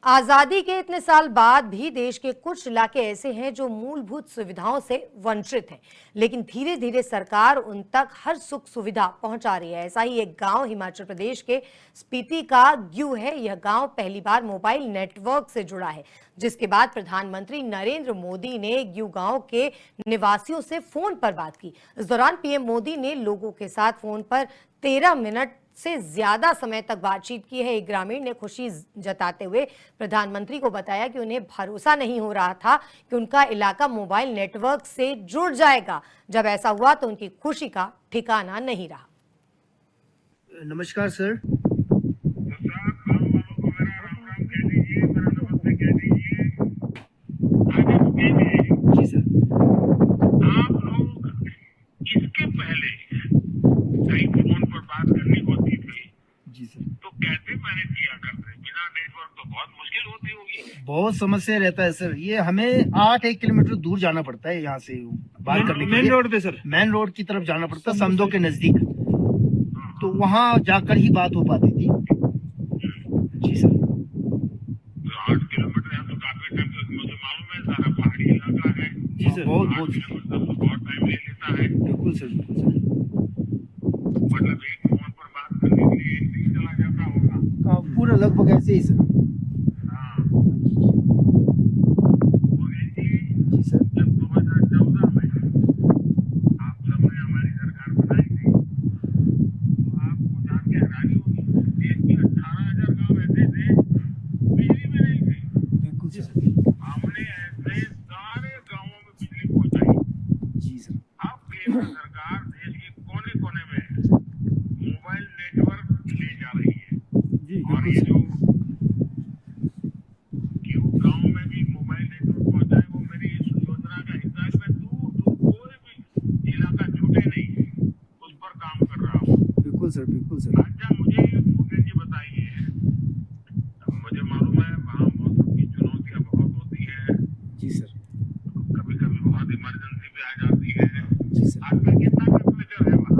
आजादी के इतने साल बाद भी देश के कुछ इलाके ऐसे हैं जो मूलभूत सुविधाओं से वंचित हैं, लेकिन धीरे धीरे सरकार उन तक हर सुख सुविधा पहुंचा रही है। ऐसा ही एक गांव हिमाचल प्रदेश के स्पीति का ग्यू है। यह गांव पहली बार मोबाइल नेटवर्क से जुड़ा है, जिसके बाद प्रधानमंत्री नरेंद्र मोदी ने ग्यू गांव के निवासियों से फोन पर बात की। इस दौरान पीएम मोदी ने लोगों के साथ फोन पर 13 मिनट से ज्यादा समय तक बातचीत की है। एक ग्रामीण ने खुशी जताते हुए प्रधानमंत्री को बताया कि उन्हें भरोसा नहीं हो रहा था कि उनका इलाका मोबाइल नेटवर्क से जुड़ जाएगा। जब ऐसा हुआ तो उनकी खुशी का ठिकाना नहीं रहा। नमस्कार सर। जी सर। आप लोग इसके पहले कहीं फोन पर बात करनी होती थी जी सर। तो कैसे मैनेज किया करते? बिना नेटवर्क तो बहुत मुश्किल होती होगी। बहुत समस्या रहता है सर। ये हमें 8 किलोमीटर दूर जाना पड़ता है यहाँ से बात करने के लिए। मेन रोड पे सर, मेन रोड की तरफ जाना पड़ता है, समदो के नजदीक। तो वहाँ जाकर ही बात हो पाती थी। जी सर। तो 8 किलोमीटर है तो काफी टाइम, तो मुझे मालूम है सारा पहाड़ी इलाका है। जी सर। बहुत 8 बहुत किलोमीटर तो बहुत टाइम ले लेता है। बिल्कुल सर, बिल्कुल सर। मतलब एक फोन पर बात करने के लिए 1 दिन चला जाता होगा। पूरा लगभग ऐसे ही सर। हाँ। जी सर। जब 2014 में आप सबने हमारी सरकार बनाई थी तो आपको जान के हैरानी होगी, देश के 18,000 गांव ऐसे थे बिजली में नहीं थे। बिल्कुल सर। हमने ऐसे सारे गांवों में बिजली पहुंचाई। जी सर। अब केंद्र सरकार देश के कोने कोने में मोबाइल नेटवर्क ले जा रही है। जी और ये जो क्यों गांव में भी मोबाइल नेटवर्क पहुंचा है वो मेरी इस योजना का हिस्सा है। मैं दूर दूर कोई भी इलाका छूटे नहीं उस पर काम कर रहा हूँ। बिल्कुल सर, बिल्कुल सर। अच्छा, मुझे मुकेश जी बताइए, मुझे मालूम है वहाँ मौसम की चुनौतियाँ बहुत होती है, जी सर। कभी कभी बहुत इमरजेंसी भी आ जाती है। जी सर। आजकल कितना टेम्परेचर है वहाँ?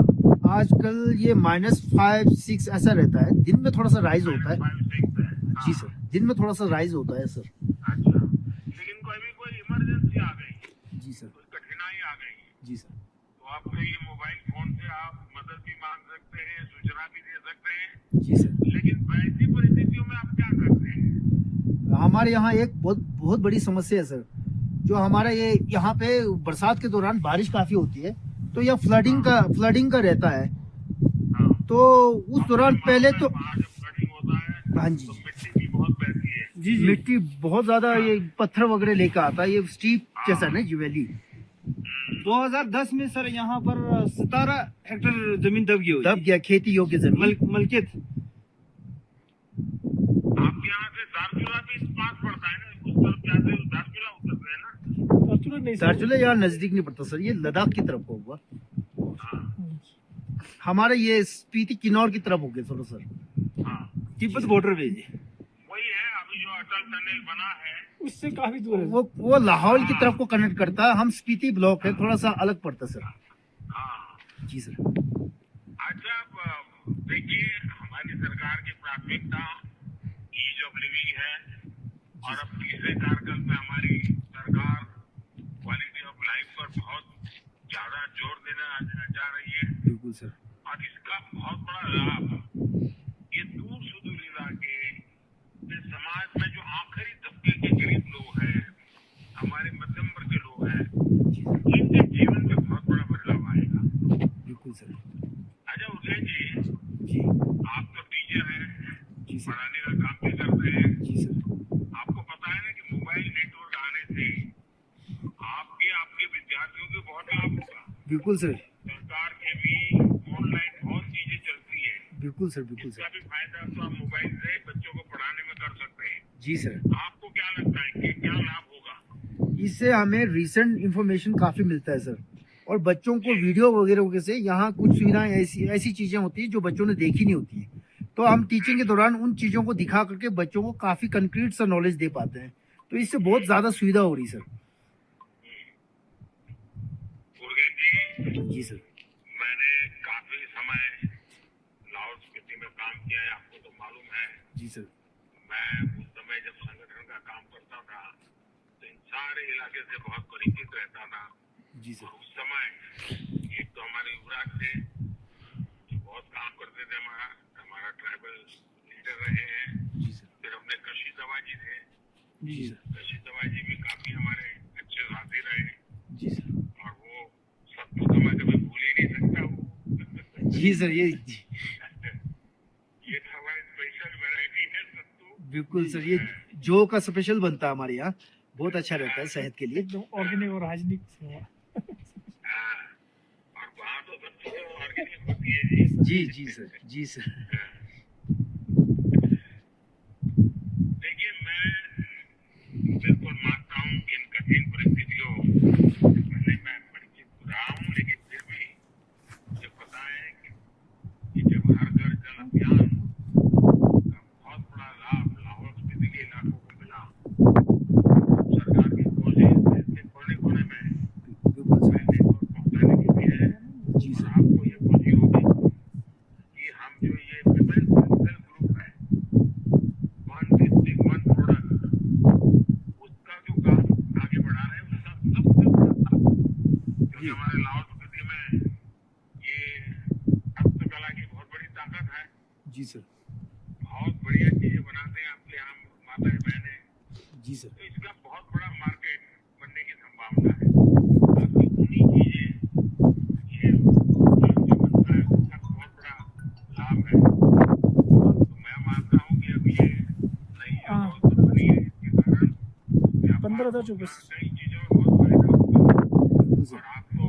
आजकल ये -5-6 ऐसा रहता है। दिन में थोड़ा सा राइज होता है। 5-6 है। जी सर। दिन में थोड़ा सा राइज होता है सर। अच्छा, लेकिन कोई इमरजेंसी आ गई, जी सर। कोई कठिनाई आ गई जी सर। तो आपको ये मोबाइल फोन से आप मदद भी मांग सकते हैं, सूचना भी दे सकते हैं। जी सर। लेकिन वैसी परिस्थितियों में आप क्या करते हैं? हमारे यहाँ एक बहुत बहुत बड़ी समस्या है सर। जो हमारा ये यहाँ पे बरसात के दौरान बारिश काफी होती है, तो यह फ्लडिंग का रहता है। हाँ। तो उस दौरान पहले तो वहाँ जब फ्लडिंग होता है हाँ जी, तो मिट्टी भी बहुत बहती है। जी जी, मिट्टी बहुत ज्यादा, ये पत्थर वगैरह लेकर आता है। ये स्टीप जैसा ना जी वैली। 2010 में सर यहाँ पर 17 हेक्टेयर जमीन दब गया खेती योग्य जमीन। मलकियत। आपके यहाँ से दारचूला भी पास पड़ता है ना, उस तरफ जाते हो दारचूला उतरते हैं ना? दार्चुला यहाँ नजदीक नहीं पड़ता सर, ये लद्दाख की तरफ होगा। हमारा ये स्पीति किन्नौर की तरफ हो गया थोड़ा सर। हाँ, तिब्बत बॉर्डर पे जी, वही है। अभी जो अटल टनल बना है उससे काफी दूर है। वो लाहौल की तरफ को कनेक्ट करता है। हम स्पीति ब्लॉक है, थोड़ा सा अलग पड़ता है सर। हाँ। जी सर। अच्छा, देखिए हमारी सरकार की प्राथमिकता ईज ऑफ लिविंग है और अब तीसरे कार्यकाल में हमारी सरकार क्वालिटी ऑफ लाइफ पर बहुत ज्यादा जोर देना जा रही है। बिल्कुल सर। और इसका बहुत बड़ा लाभ ये दूर सुदूर इलाके के समाज में जो आखिरी तबके के गरीब लोग हैं, हमारे मध्यम वर्ग के लोग हैं, इनके जीवन में बहुत बड़ा बदलाव आएगा। बिल्कुल सर। अच्छा उदय जी, जी आप तो टीचर हैं, जी सर। पढ़ाने का काम भी करते हैं। जी सर। आपको पता है ना कि मोबाइल नेटवर्क आने से आपके विद्यार्थियों को बहुत लाभ होगा। बिल्कुल सर। सरकार के भी ऑनलाइन बहुत चीजें चलती है। बिल्कुल सर, बिल्कुल इसका सर। भी फायदा तो आप मोबाइल से बच्चों को पढ़ाने में कर सकते हैं। जी सर। आपको क्या लगता है कि क्या लाभ होगा? इससे हमें रिसेंट इंफॉर्मेशन काफी मिलता है सर। और बच्चों को वीडियो वगैरह से यहाँ कुछ सुविधाएं ऐसी चीजें होती है जो बच्चों ने देखी नहीं होती है। तो हम टीचिंग के दौरान उन चीजों को दिखा करके बच्चों को काफी कंक्रीट सा नॉलेज दे पाते हैं। तो इससे बहुत ज्यादा सुविधा हो रही सर। जी सर। मैंने काफी समय लाहौल स्पीति में काम किया है, आपको तो मालूम है। जी सर। मैं उस समय जब संगठन हमारे इलाके से बहुत परिचित रहता था। जी सर। उस समय एक तो हमारे युवराज थे जो बहुत काम करते थे, हमारा ट्राइबल लीडर रहे हैं। जी सर। फिर अपने कशी दवाजी थे, जी सर। कशी दवाजी भी काफी हमारे अच्छे साथी रहे। जी सर। और वो सत्तू तो मैं कभी भूल ही नहीं सकता वो। जी सर, ये ये हमारी स्पेशल वैरायटी है सत्तू। बिल्कुल सर, ये जो का स्पेशल बनता है हमारे यहाँ, बहुत अच्छा रहता है सेहत के लिए। एकदम ऑर्गेनिक और हाइजीनिक सेवा। हाँ, और वहाँ तो सत्तू ऑर्गेनिक होती है जी। जी सर। जी सर। देखिए, मैं बिल्कुल मानता हूँ कि इन कठिन परिस्थितियों से मैं परिचित रहा हूँ, लेकिन फिर भी मुझे पता है कि जब हर घर जल अभियान का बहुत बड़ा लाभ लाहौल स्पीति के इलाकों को मिला, सरकार की कोशिश देश के कोने कोने में बिल्कुल सर। नेटवर्क पहुँचाने की भी है। जी और सर। आपको ये खुशी होगी कि हम जो ये विमेन सेल्फ ग्रुप है, वन डिस्ट्रिक्ट वन प्रोडक्ट, उसका जो काम आगे बढ़ा रहे हैं, उसका सबसे बड़ा लाभ, क्योंकि हमारे लाहौल स्पीति में ये हस्तकला की बहुत बड़ी ताकत है। जी सर। बहुत बढ़िया चीजें बनाते हैं अपने यहाँ माताएं बहनें, जी सर। तो इसका बहुत बड़ा मार्केट बनने की संभावना है। बाकी उन्हीं चीजें ये जो बनता है उसका बहुत बड़ा लाभ है। तो मैं मानता हूँ कि अब ये नई व्यवस्था बनी है, इसके कारण 15,024 कई चीजों में बहुत फायदा होगा। बिल्कुल और सर। आप तो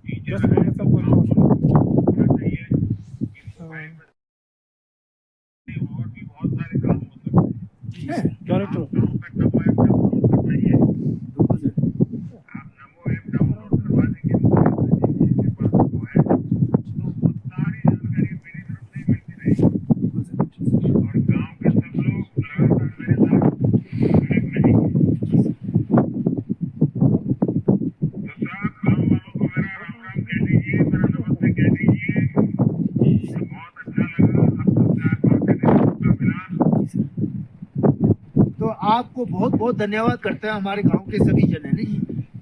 टीचर 10 हैं, बोले तो सब आपको होना चाहिए कि मोबाइल में और भी बहुत सारे काम हो सकते हैं। जी सर। कैरेक्टर आप गाँव तक नमो ऐप डाउनलोड करवाइए। बिल्कुल सर। आप नमो ऐप डाउनलोड करवा देंगे, मोबाइल में जिसके पास वो है, तो वो सारी जानकारी मेरी तरफ से ही मिलती रहेगी। बिल्कुल सर। और गांव के सब लोग लगातार मेरे साथ कनेक्ट रहेंगे। तो सब गांव वालों को मेरा राम राम कह दीजिए, मेरा नमस्ते कह दीजिए। बहुत अच्छा लगा आपसे बात करने का मौका मिला। तो आपको बहुत बहुत धन्यवाद करते हैं हमारे गांव के सभी जन है ना,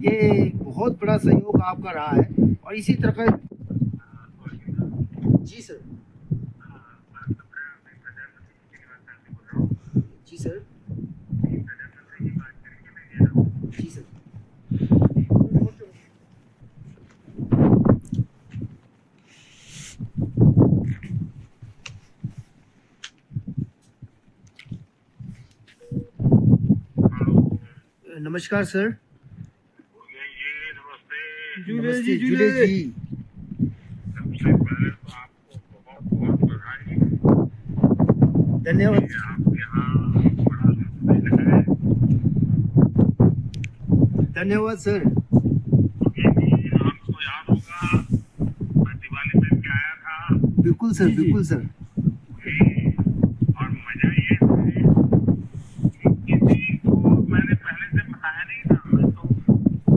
ये बहुत बड़ा सहयोग आपका रहा है। और इसी तरह का जी सर। जी सर। जी सर। नमस्कार सर। जी नमस्ते। जुले नमस्ते जी, जुले जुले। जी। सबसे पहले तो आपको बहुत बहुत बधाई। धन्यवाद। ये आपके यहाँ बड़ा दिन है। धन्यवाद सर। क्योंकि आपको याद होगा मैं दिवाली में भी आया था। बिल्कुल सर। जी, जी। बिल्कुल सर। और मजा ये है कि किसी को मैंने पहले से बताया नहीं था। मैं तो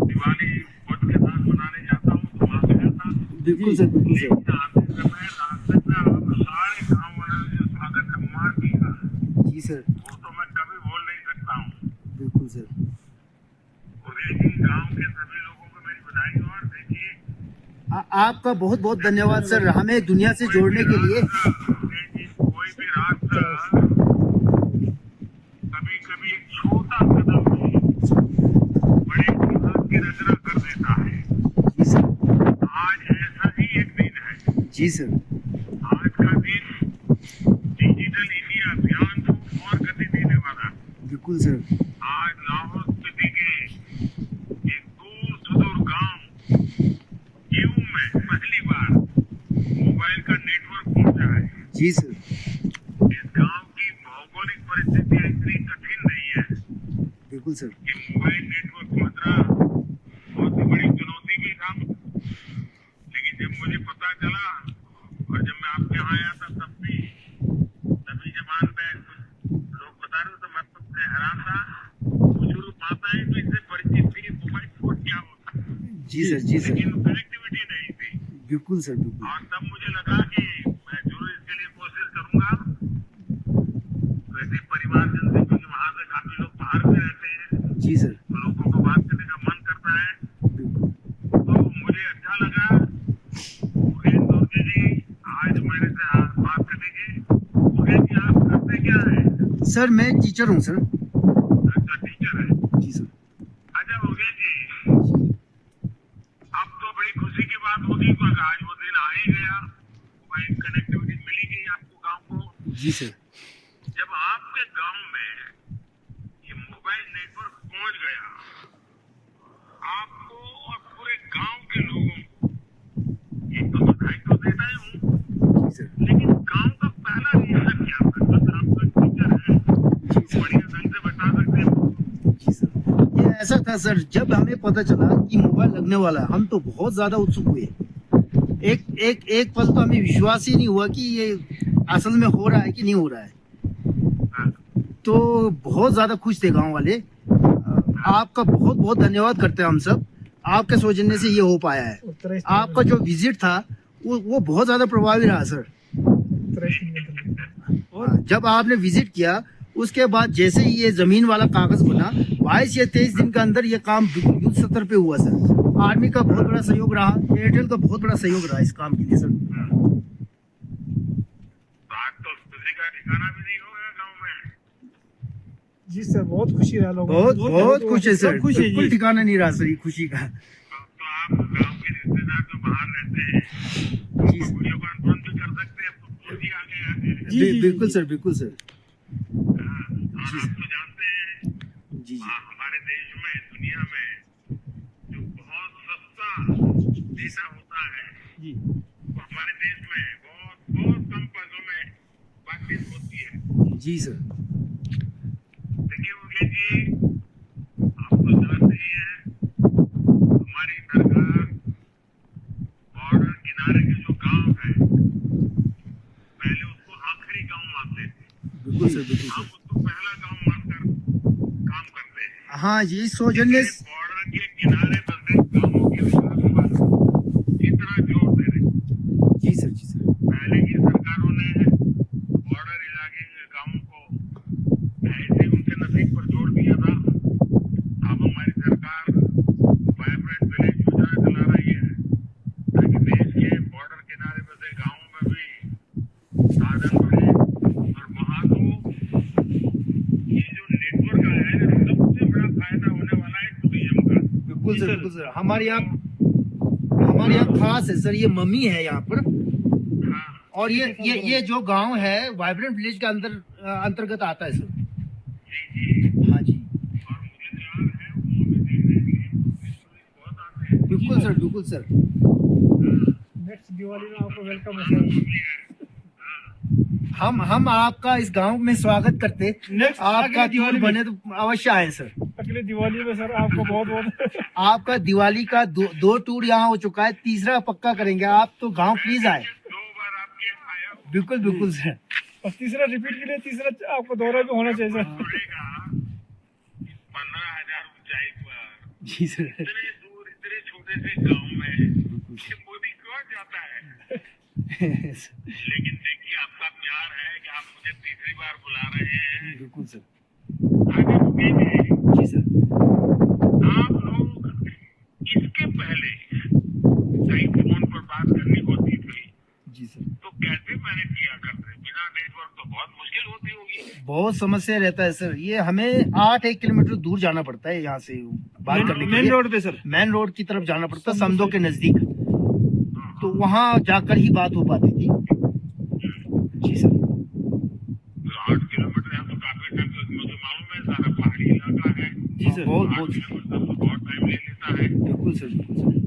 दिवाली वट के साथ मनाने जाता हूँ तो वहाँ गया था। बिल्कुल सर। बिल्कुल सर। लेकिन आते समय रास्ते में आप सारे गाँव वालों ने जो स्वागत सम्मान किया, जी सर। वो तो मैं कभी भूल नहीं सकता हूँ। बिल्कुल सर। उदय जी, गाँव के सभी लोगों को मेरी बधाई। और देखिए, आपका बहुत बहुत धन्यवाद सर, हमें दुनिया से जोड़ने के लिए। कोई भी राष्ट्र कभी कभी एक छोटा कदम भी बड़े इतिहास की रचना कर देता है। जी सर। आज ऐसा ही एक दिन है। जी सर। आज का दिन डिजिटल इंडिया अभियान को और गति देने वाला है। बिल्कुल सर। आज लाहौल स्पीति के एक दूर सुदूर गांव गेहूं में पहली बार मोबाइल का नेटवर्क पहुंचा है। जी सर। इस गांव की भौगोलिक परिस्थितियां इतनी कठिन नहीं है बिल्कुल सर। कि मोबाइल नेटवर्क पहुंचना बहुत ही बड़ी चुनौती भी था। लेकिन जब मुझे पता चला और जब मैं आपके यहाँ आया था तभी जबान पे लोग बता रहे तो मैं तो हैरान था। बुजुर्ग माताएं तो इससे परिचित थी मोबाइल फोन क्या होता है। जी सर। जी सर। लेकिन कनेक्टिविटी नहीं थी। बिल्कुल सर। बिल्कुल। और तब मुझे लगा कि मैं जरूर इसके लिए कोशिश करूंगा। वैसे परिवार जन से, क्योंकि वहाँ से काफी लोग बाहर में रहते हैं, जी सर। तो लोगों को बात करने सर मैं टीचर हूँ सर। अच्छा टीचर है। जी सर। अच्छा योगेश जी, अब तो बड़ी खुशी की बात होगी क्योंकि आज वो दिन आ ही गया, मोबाइल कनेक्टिविटी मिली गई आपको गांव को। जी सर। जब आपके गांव में ये मोबाइल नेटवर्क पहुंच गया, आपको और पूरे गांव के लोगों को एक तो बधाई तो देता ही हूँ, जी सर। लेकिन गांव का पहला रिएक्शन क्या था? बस आपका टीचर है, बढ़िया ढंग से बता सकते हैं। जी सर, ये ऐसा था सर, जब हमें पता चला कि मोबाइल लगने वाला है, हम तो बहुत ज्यादा उत्सुक हुए। एक पल तो हमें विश्वास ही नहीं हुआ कि ये असल में हो रहा है कि नहीं हो रहा है। तो बहुत ज्यादा खुश थे गांव वाले। आपका बहुत बहुत धन्यवाद करते हैं हम सब, आपके सौजन्य से ये हो पाया है। आपका जो विजिट था वो बहुत ज्यादा प्रभावी रहा सर। और जब आपने विजिट किया उसके बाद जैसे ही ये जमीन वाला कागज बना, 22 या 23 दिन के अंदर ये काम बिल्कुल युद्ध स्तर पे हुआ सर। आर्मी का बहुत बड़ा सहयोग रहा, एयरटेल का बहुत बड़ा सहयोग रहा इस काम के लिए सर। तो आज तो खुशी का ठिकाना भी नहीं होगा गांव में। जी सर, बहुत खुशी रहा लोगों बहुत खुश है सर, खुश है बिल्कुल जी। ठिकाना नहीं रहा सर ये खुशी का। तो आप गांव के रिश्तेदार जो बाहर रहते हैं, जी सर। वीडियो कॉन्फ्रेंस भी कर सकते हैं, अब तो 4G आ गया है। बिल्कुल सर, बिल्कुल सर। और आप तो जानते हैं जी जी। हमारे देश में, दुनिया में जो बहुत सस्ता डेटा होता है, जी वो हमारे देश में बहुत बहुत कम पैसों में बातचीत होती है। जी सर। देखिए मुकेश जी, आप तो जानते ही हैं हमारी सरकार बॉर्डर किनारे के जो गांव है, पहले उसको आखिरी गांव मानते थे, बिल्कुल सर, बिल्कुल हम सर। उसको पहला गांव मानकर काम करते हैं। हाँ जी, सौजन्य बॉर्डर के किनारे बसे गांवों के विकास पर इतना जोर दे रहे हैं। जी सर, जी सर। पहले की सरकारों ने बॉर्डर इलाके के गांवों को ऐसे उनके नसीब पर जोड़ दिया था। अब हमारी सरकार वाइब्रेंट विलेज योजना चला रही है ताकि देश के बॉर्डर किनारे बसे गांवों में भी साधन बढ़े। और वहां तो ये जो नेटवर्क आया है, सबसे बड़ा फायदा होने वाला है टूरिज्म का। बिल्कुल सर, बिल्कुल सर। हमारे यहाँ खास है सर, ये मम्मी है यहाँ पर। हाँ, और ये जो गांव है वाइब्रेंट विलेज के अंतर्गत आता है सर। हाँ जी, और मुझे ध्यान है वो हमें देखने के लिए टूरिस्ट बहुत आते हैं। बिल्कुल सर, बिल्कुल सर। नेक्स्ट दिवाली में आपको वेलकम है सर। हम आपका इस गांव में स्वागत करते। नेक्स्ट आपका अगले दिवाली टूर में, बने तो अवश्य आए सर। अगले दिवाली में सर आपको बहुत बहुत आपका दिवाली का दो टूर यहाँ हो चुका है, तीसरा पक्का करेंगे। आप तो गांव प्लीज आए। 2 बार आपके यहाँ आया हूँ, बिल्कुल बिल्कुल सर। और तीसरा रिपीट के लिए तीसरा आपको दौरा भी होना चाहिए सर। पड़ेगा 15,000 ऊंचाई पर, जी सर। इतने दूर, इतने छोटे से गांव में ये मोदी कौन जाता है? लेकिन देखिए आपका प्यार है कि आप मुझे तीसरी बार बुला रहे हैं। बिल्कुल सर। आगे रुकेंगे। जी सर। आप लोग इसके पहले कहीं फोन पर बात करनी होती थी जी सर। तो कैसे मैनेज किया करते? बिना नेटवर्क तो बहुत मुश्किल होती होगी। बहुत समस्या रहता है सर, ये हमें 8 किलोमीटर दूर जाना पड़ता है यहाँ से बात करने के मेन लिए। रोड पे सर। मेन रोड की तरफ जाना पड़ता है, समदो के नजदीक। तो वहाँ जाकर ही बात हो पाती थी। जी सर। 8 किलोमीटर है तो काफी टाइम, तो मुझे मालूम है सारा पहाड़ी इलाका है। जी सर। बहुत 8 किलोमीटर तो बहुत टाइम ले लेता है। बिल्कुल सर, बिल्कुल सर।